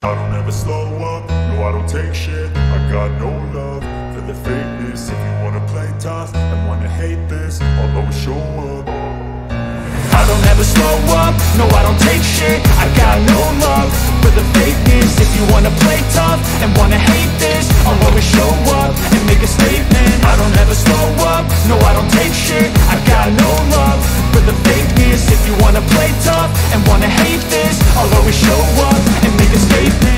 I don't ever slow up, no I don't take shit. I got no love for the fakeness. If you wanna play tough and wanna hate this, I'll always show up. I don't ever slow up, no I don't take shit. I got no love for the fakeness. If you wanna play tough and wanna hate this, I'll always show up and make a statement. I don't ever slow up, no I don't take shit. I got no love for the fakeness. If you wanna play tough and wanna hate this, I'll always show up and make a statement.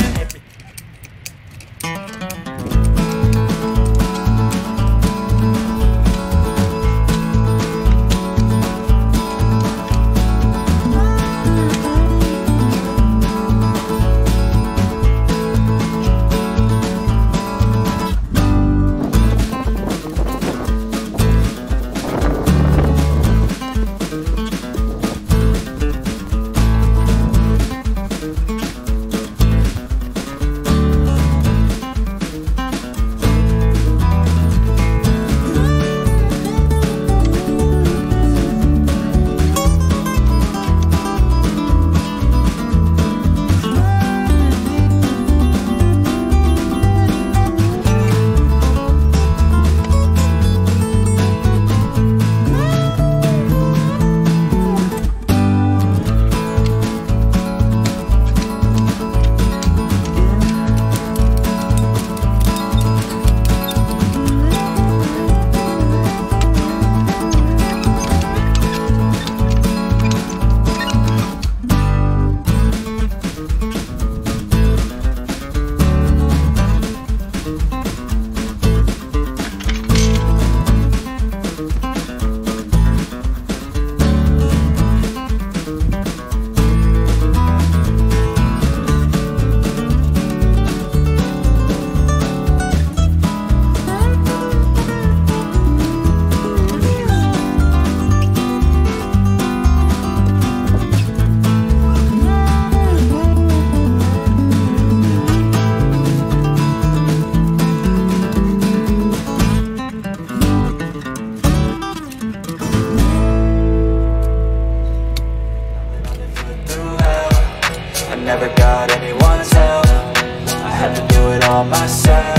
Never got anyone's help, I had to do it all myself.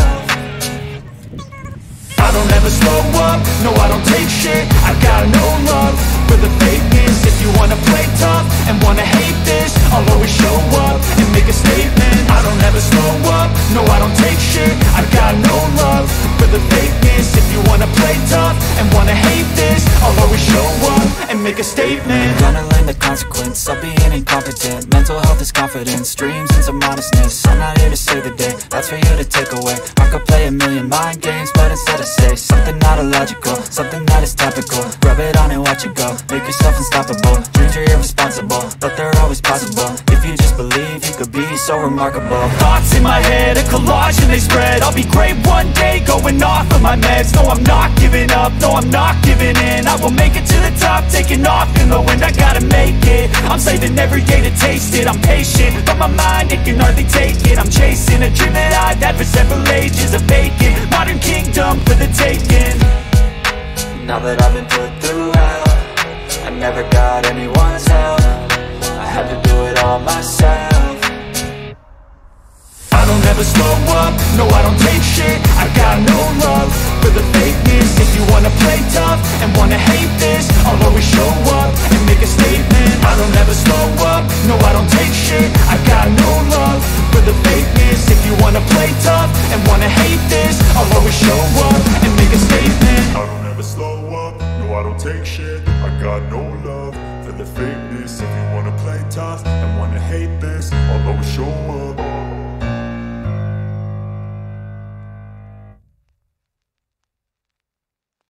I don't ever slow up, no I don't take shit. I got no love for the fakeness. If you wanna play tough and wanna hate this, I'll always show up and make a statement. I don't ever slow up, no I don't take shit. I got no love for the fakeness. If you wanna play tough and wanna hate this, I'll always show up and make a statement. Gonna learn the consequence of being incompetent. Mental health is confidence, dreams and some modestness. I'm not here to save the day, that's for you to take away. I could play a million mind games, but instead I say something not illogical, something that is topical. Rub it on and watch it go, make yourself unstoppable. Dreams are irresponsible, but they're always possible. If you just believe, you could be so remarkable. Thoughts in my head, a collage and they spread. I'll be great one day, going off of my meds. No, I'm not giving up, no, I'm not giving in. I will make it to the top, taking off in the wind. I gotta make it, I'm saving every day to taste it. I'm patient, but my mind, it can hardly take it. I'm chasing a dream that I've had for several ages. A vacant, modern kingdom for the taking. Now that I've been put through hell, I never got anyone's help, I had to do it all myself. I don't ever slow up, no I don't take shit. I got no love for the fakeness. If you wanna play tough and wanna hate this, I'll always show up and make a statement. I don't ever slow up, no I don't take shit. I got no love for the fakeness. If you wanna play tough and wanna hate this, I'll always show up and make a statement. I don't ever slow up, no I don't take shit. I got no love for the fakeness. If you wanna play tough and wanna hate this, I'll always show up.